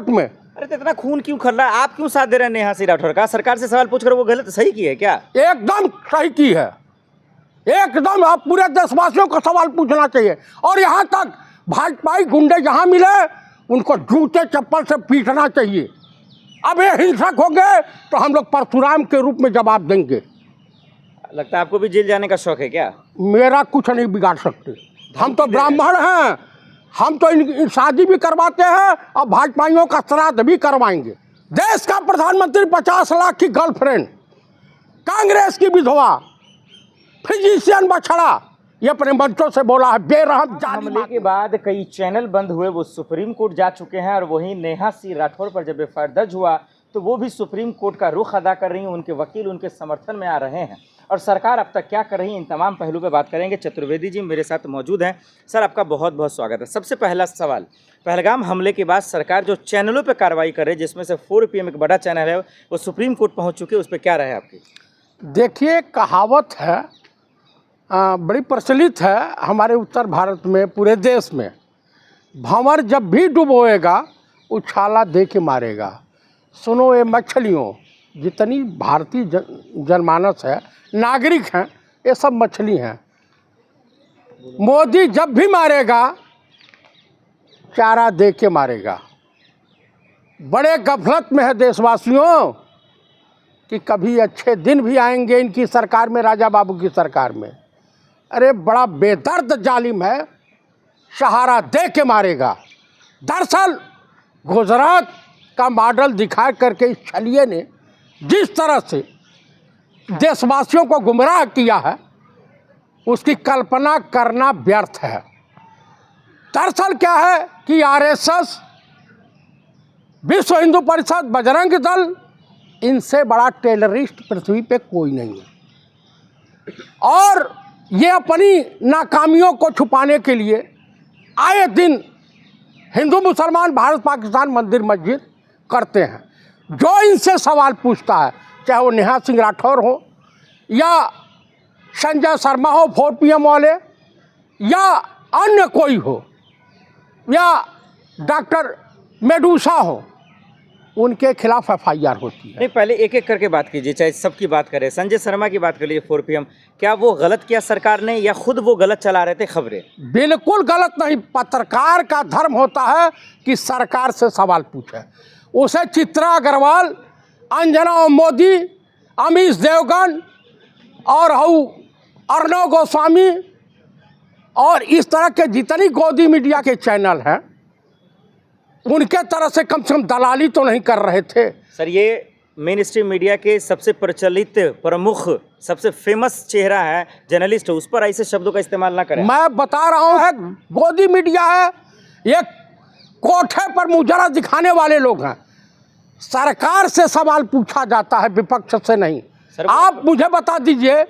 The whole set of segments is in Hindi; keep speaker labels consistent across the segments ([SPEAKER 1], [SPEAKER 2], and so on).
[SPEAKER 1] कोर्ट में।
[SPEAKER 2] अरे तो इतना खून क्यों खर रहा है? आप क्यों साथ दे रहे हैं नेहा सिंह राठौर का? सरकार से सवाल पूछकर वो गलत सही की है क्या?
[SPEAKER 1] एकदम सही की है, एकदम। आप पूरे देशवासियों को सवाल पूछना चाहिए। और यहाँ तक भाजपाई गुंडे जहाँ मिले उनको जूते चप्पल से पीटना चाहिए। अब ये हिंसक हो गए तो हम लोग परशुराम के रूप में जवाब देंगे।
[SPEAKER 2] लगता है आपको भी जेल जाने का शौक है क्या?
[SPEAKER 1] मेरा कुछ नहीं बिगाड़ सकते। हम तो ब्राह्मण हैं, हम तो इन शादी भी करवाते हैं और भाजपाइयों का श्राद्ध भी करवाएंगे। देश का प्रधानमंत्री 50 लाख की गर्लफ्रेंड, कांग्रेस की विधवा, फिजिशियन बछड़ा, ये अपने मंचों से बोला है बेरहम जाली।
[SPEAKER 2] हमले के बाद कई चैनल बंद हुए, वो सुप्रीम कोर्ट जा चुके हैं। और वहीं नेहा सिंह राठौर पर जब एफआईआर दर्ज हुआ तो वो भी सुप्रीम कोर्ट का रुख अदा कर रही हैं। उनके वकील उनके समर्थन में आ रहे हैं और सरकार अब तक क्या कर रही है, इन तमाम पहलू पे बात करेंगे। चतुर्वेदी जी मेरे साथ मौजूद हैं। सर, आपका बहुत बहुत स्वागत है। सबसे पहला सवाल, पहलगाम हमले के बाद सरकार जो चैनलों पे कार्रवाई कर रही है, जिसमें से 4PM एक बड़ा चैनल है, वो सुप्रीम कोर्ट पहुंच चुके हैं, उस पर क्या राय है आपकी?
[SPEAKER 1] देखिए, कहावत है, बड़ी प्रचलित है हमारे उत्तर भारत में, पूरे देश में, भंवर जब भी डुबोएगा उछाला दे के मारेगा। सुनो ये मछलियों, जितनी भारतीय जनमानस है, नागरिक हैं, ये सब मछली हैं। मोदी जब भी मारेगा चारा दे के मारेगा। बड़े गफलत में है देशवासियों कि कभी अच्छे दिन भी आएंगे इनकी सरकार में, राजा बाबू की सरकार में। अरे बड़ा बेदर्द जालिम है, सहारा दे के मारेगा। दरअसल गुजरात का मॉडल दिखा करके इस छलिए ने जिस तरह से देशवासियों को गुमराह किया है, उसकी कल्पना करना व्यर्थ है। दरअसल क्या है कि आरएसएस, विश्व हिंदू परिषद, बजरंग दल, इनसे बड़ा टेररिस्ट पृथ्वी पे कोई नहीं है। और ये अपनी नाकामियों को छुपाने के लिए आए दिन हिंदू मुसलमान, भारत पाकिस्तान, मंदिर मस्जिद करते हैं। जो इनसे सवाल पूछता है, चाहे वो नेहा सिंह राठौर हो या संजय शर्मा हो 4PM वाले, या अन्य कोई हो, या डॉक्टर मेडूसा हो, उनके खिलाफ FIR होती है।
[SPEAKER 2] नहीं, पहले एक एक करके बात कीजिए, चाहे सबकी बात करें। संजय शर्मा की बात कर लीजिए, 4PM, क्या वो गलत किया सरकार ने या खुद वो गलत चला रहे थे खबरें?
[SPEAKER 1] बिल्कुल गलत नहीं। पत्रकार का धर्म होता है कि सरकार से सवाल पूछे। उसे चित्रा अग्रवाल, अंजना मोदी, अमीश देवगन और अर्णव गोस्वामी और इस तरह के जितनी गोदी मीडिया के चैनल हैं, उनके तरह से कम दलाली तो नहीं कर रहे थे।
[SPEAKER 2] सर, ये मेन स्ट्रीम मीडिया के सबसे प्रचलित, प्रमुख, सबसे फेमस चेहरा है, जर्नलिस्ट, उस पर ऐसे शब्दों का इस्तेमाल ना करें।
[SPEAKER 1] मैं बता रहा हूँ, है गोदी मीडिया है, ये कोठे पर मुजरा दिखाने वाले लोग हैं। सरकार से सवाल पूछा जाता है, विपक्ष से नहीं। आप मुझे बता दीजिए,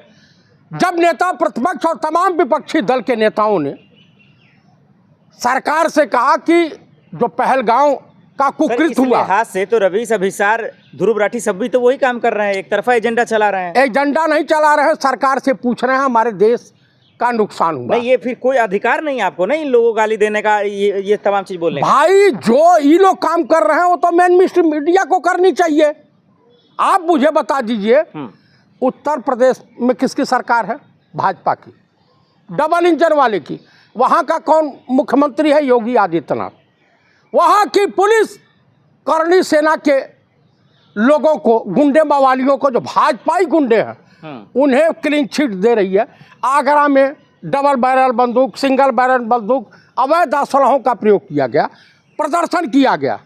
[SPEAKER 1] जब नेता प्रतिपक्ष और तमाम विपक्षी दल के नेताओं ने सरकार से कहा कि जो पहलगाम का कुकृत हुआ,
[SPEAKER 2] हाथ से तो रवीश, अभिसार, ध्रुव राठी सब भी तो वही काम कर रहे हैं, एक तरफा एजेंडा चला रहे हैं।
[SPEAKER 1] एजेंडा नहीं चला रहे हैं, सरकार से पूछ रहे हैं हमारे देश का नुकसान हुआ।
[SPEAKER 2] नहीं, ये फिर कोई अधिकार नहीं है आपको, नहीं, इन लोगों को गाली देने का, ये तमाम चीज बोलने का।
[SPEAKER 1] भाई, जो ये लोग काम कर रहे हैं वो तो मेन स्ट्रीम मीडिया को करनी चाहिए। आप मुझे बता दीजिए, उत्तर प्रदेश में किसकी सरकार है? भाजपा की, डबल इंजन वाले की। वहाँ का कौन मुख्यमंत्री है? योगी आदित्यनाथ। वहाँ की पुलिस करनी सेना के लोगों को, गुंडे मवालियों को, जो भाजपाई गुंडे हैं, उन्हें क्लीन चिट दे रही है। आगरा में डबल बैरल बंदूक, सिंगल बैरल बंदूक, अवैध असलहों का प्रयोग किया गया, प्रदर्शन किया गया।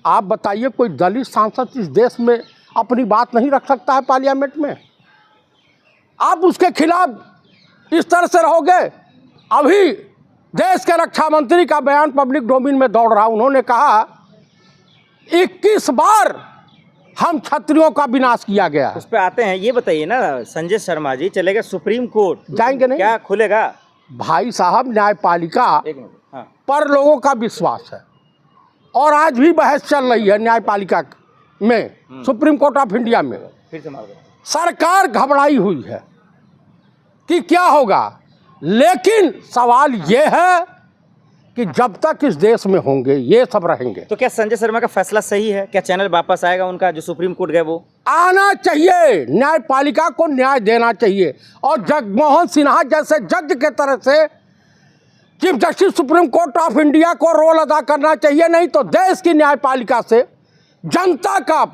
[SPEAKER 1] आप बताइए, कोई दलित सांसद इस देश में अपनी बात नहीं रख सकता है पार्लियामेंट में? आप उसके खिलाफ इस तरह से रहोगे? अभी देश के रक्षा मंत्री का बयान पब्लिक डोमेन में दौड़ रहा, उन्होंने कहा 21 बार हम क्षत्रियों का विनाश किया गया।
[SPEAKER 2] उस पे आते हैं, ये बताइए ना संजय शर्मा जी, चलेगा सुप्रीम कोर्ट,
[SPEAKER 1] जाएंगे नहीं?
[SPEAKER 2] क्या खुलेगा?
[SPEAKER 1] भाई साहब, न्यायपालिका
[SPEAKER 2] हाँ।
[SPEAKER 1] पर लोगों का विश्वास है और आज भी बहस चल रही है न्यायपालिका में, सुप्रीम कोर्ट ऑफ इंडिया में।
[SPEAKER 2] फिर से
[SPEAKER 1] सरकार घबराई हुई है कि क्या होगा, लेकिन सवाल ये है कि जब तक इस देश में होंगे ये सब रहेंगे।
[SPEAKER 2] तो क्या संजय शर्मा का फैसला सही है? क्या चैनल वापस आएगा उनका, जो सुप्रीम कोर्ट गए वो?
[SPEAKER 1] आना चाहिए, न्यायपालिका को न्याय देना चाहिए और जगमोहन सिन्हा जैसे जज के तरह से chief justice supreme court of India को रोल अदा करना चाहिए। नहीं तो देश की न्यायपालिका से जनता का,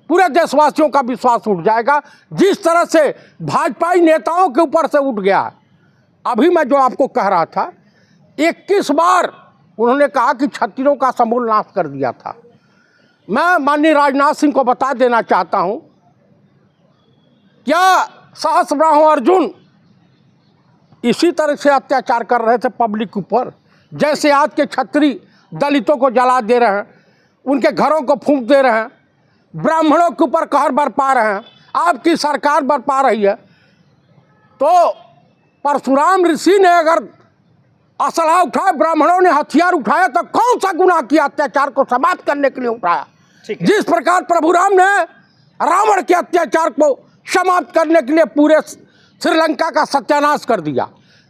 [SPEAKER 1] पूरे देशवासियों का विश्वास उठ जाएगा, जिस तरह से भाजपाई नेताओं के ऊपर से उठ गया। अभी मैं जो आपको कह रहा था, 21 बार उन्होंने कहा कि छत्तीसों का समूल नाश कर दिया था। मैं माननीय राजनाथ सिंह को बता देना चाहता हूं, क्या सहस्त्रबाहु अर्जुन इसी तरह से अत्याचार कर रहे थे पब्लिक ऊपर, जैसे आज के छत्री दलितों को जला दे रहे हैं, उनके घरों को फूंक दे रहे हैं, ब्राह्मणों के ऊपर कहर बरपा रहे हैं, आपकी सरकार बरपा रही है। तो परशुराम ऋषि ने अगर असला उठाया, ब्राह्मणों ने हथियार उठाया, तो कौन सा गुनाह किया अत्याचार को समाप्त करने के लिए उठाया? जिस प्रकार प्रभु राम ने रावण के अत्याचार को समाप्त करने के लिए पूरे श्रीलंका का सत्यानाश कर दिया।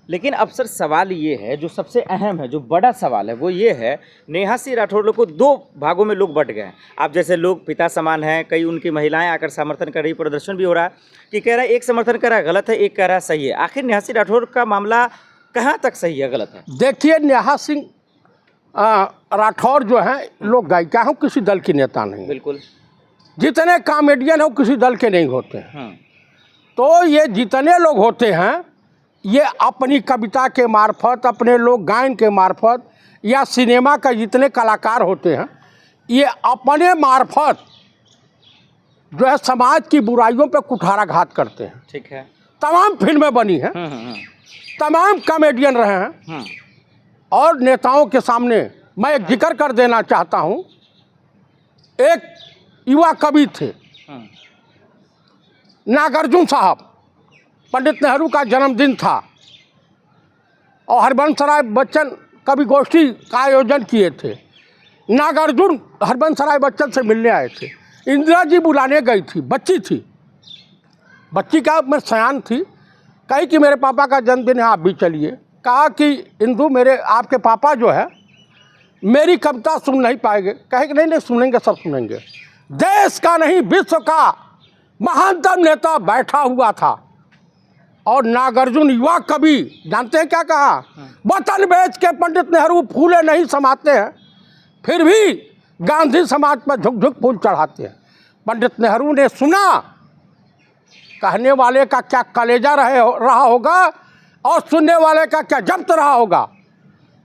[SPEAKER 2] लेकिन अब सर सवाल ये है, जो सबसे अहम है, जो बड़ा सवाल है, वो ये है, नेहा सिंह राठौर लोग को दो भागों में लोग बट गए हैं। आप जैसे लोग पिता समान हैं, कई उनकी महिलाएं आकर समर्थन कर रही, प्रदर्शन भी हो रहा है कि कह रहा है एक समर्थन कर रहा है गलत है, एक कह रहा है सही है। आखिर नेहा सिंह राठौर का मामला कहाँ तक सही है, गलत है?
[SPEAKER 1] देखिए, नेहा सिंह राठौर जो है, लोग गायिका हैं, किसी दल की नेता नहीं।
[SPEAKER 2] बिल्कुल।
[SPEAKER 1] जितने कॉमेडियन हो किसी दल के नहीं होते हैं। तो ये जितने लोग होते हैं, ये अपनी कविता के मार्फत, अपने लोक गायन के मार्फत, या सिनेमा का जितने कलाकार होते हैं, ये अपने मार्फत जो है समाज की बुराइयों पे कुठाराघात करते हैं।
[SPEAKER 2] ठीक है।
[SPEAKER 1] तमाम फिल्में बनी हैं, तमाम कॉमेडियन रहे हैं। और नेताओं के सामने मैं एक जिक्र कर देना चाहता हूं, एक युवा कवि थे नागार्जुन साहब, पंडित नेहरू का जन्मदिन था और हरबंसराय बच्चन कवि गोष्ठी का आयोजन किए थे। नागार्जुन हरबंसराय बच्चन से मिलने आए थे। इंदिरा जी बुलाने गई थी, बच्ची थी, बच्ची का मैं सयान थी, कही कि मेरे पापा का जन्मदिन है, आप भी चलिए। कहा कि इंदु, मेरे आपके पापा जो है मेरी कविता सुन नहीं पाएंगे। कहे कि नहीं सुनेंगे, सब सुनेंगे। देश का नहीं विश्व का महानतम नेता बैठा हुआ था और नागार्जुन युवा कवि, जानते हैं क्या कहा? वतन बेच के पंडित नेहरू फूले नहीं समाते हैं, फिर भी गांधी समाज पर झुक झुक फूल चढ़ाते हैं। पंडित नेहरू ने सुना, कहने वाले का क्या कलेजा रहा होगा और सुनने वाले का क्या जब्त रहा होगा।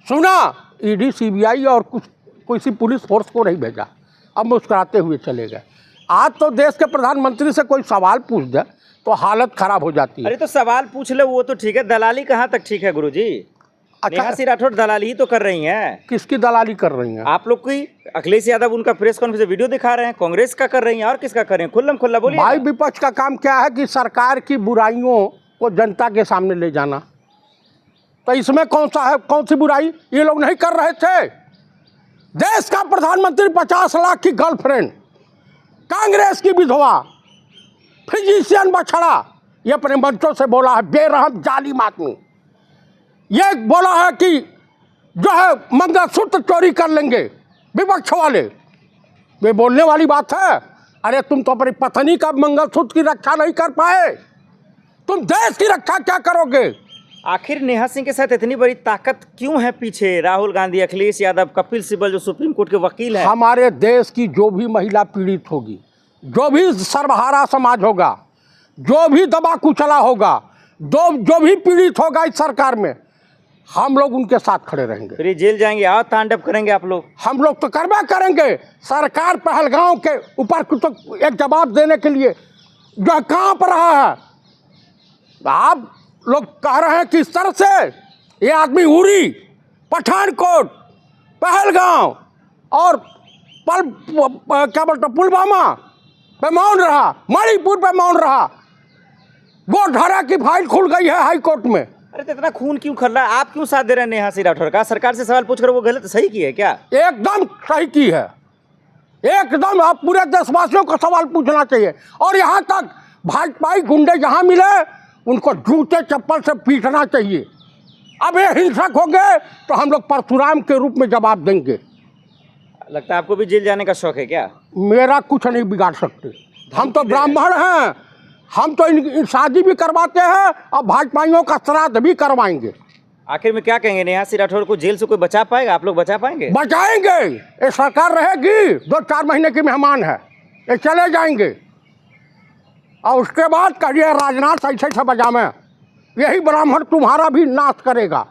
[SPEAKER 1] सुना, ईडी सीबीआई और किसी पुलिस फोर्स को नहीं भेजा, अब मुस्कुराते हुए चले गए। आज तो देश के प्रधानमंत्री से कोई सवाल पूछ दे तो हालत खराब हो जाती है।
[SPEAKER 2] अरे तो सवाल पूछ ले, वो तो ठीक है, दलाली कहाँ तक ठीक है गुरुजी? नेहा सिंह राठौर दलाली ही तो कर रही हैं।
[SPEAKER 1] किसकी दलाली कर रही हैं?
[SPEAKER 2] आप लोग की। अखिलेश यादव उनका प्रेस कॉन्फ्रेंस वीडियो दिखा रहे हैं, कांग्रेस का कर रही हैं, और किसका कर रहे हैं? खुल्लम खुल्ला बोलिए।
[SPEAKER 1] भाई, विपक्ष का काम क्या है कि सरकार की बुराइयों को जनता के सामने ले जाना। तो इसमें कौन सी बुराई ये लोग नहीं कर रहे थे? देश का प्रधानमंत्री 50 लाख की गर्लफ्रेंड, कांग्रेस की विधवा, फिजिशियन बछड़ा, ये अपने मंचों से बोला है बेरहम जालिम आदमी। ये बोला है कि जो है मंगलसूत्र चोरी कर लेंगे विपक्ष वाले। वे बोलने वाली बात है? अरे तुम तो अपनी पत्नी का मंगलसूत्र की रक्षा नहीं कर पाए, तुम देश की रक्षा क्या करोगे?
[SPEAKER 2] आखिर नेहा सिंह के साथ इतनी बड़ी ताकत क्यों है पीछे? राहुल गांधी, अखिलेश यादव, कपिल सिब्बल जो सुप्रीम कोर्ट के वकील हैं।
[SPEAKER 1] हमारे देश की जो भी महिला पीड़ित होगी, जो भी सर्वहारा समाज होगा, जो भी दबा कुचला होगा, जो भी पीड़ित होगा इस सरकार में, हम लोग उनके साथ खड़े रहेंगे।
[SPEAKER 2] फिर जेल जाएंगे और तांडव करेंगे आप लोग? हम
[SPEAKER 1] लोग तो करवा करेंगे। सरकार पहलगांव के ऊपर कुछ तो एक जवाब देने के लिए जो कहाँ पर रहा है। आप लोग कह रहे हैं कि इस तरह से ये आदमी उरी, पठानकोट, पहलगांव और क्या बोलते पुलवामा पे मौन रहा, मणिपुर पे मौन रहा, गोधरा की फाइल खुल गई है हाई कोर्ट में।
[SPEAKER 2] अरे तो इतना खून क्यों खर रहा है? आप क्यों साथ दे रहे हैं नेहा सिंह राठौर का? सरकार से सवाल पूछ कर वो गलत सही की है क्या?
[SPEAKER 1] एकदम सही की है, एकदम। आप पूरे देशवासियों को सवाल पूछना चाहिए। और यहाँ तक भाजपाई गुंडे जहाँ मिले उनको जूते चप्पल से पीटना चाहिए। अब ये हिंसक हो गए तो हम लोग परशुराम के रूप में जवाब देंगे।
[SPEAKER 2] लगता है आपको भी जेल जाने का शौक है क्या?
[SPEAKER 1] मेरा कुछ नहीं बिगाड़ सकते। हम तो ब्राह्मण हैं, हम तो इन शादी भी करवाते हैं और भाजपाइयों का श्राद्ध भी करवाएंगे।
[SPEAKER 2] आखिर में क्या कहेंगे, नेहा सिंह राठौर को जेल से कोई बचा पाएगा? आप लोग बचा पाएंगे?
[SPEAKER 1] बचाएंगे। ये सरकार रहेगी, 2-4 महीने की मेहमान है, ये चले जाएंगे और उसके बाद कहिए राजनाथ ऐसे बजावे, यही ब्राह्मण तुम्हारा भी नाश करेगा।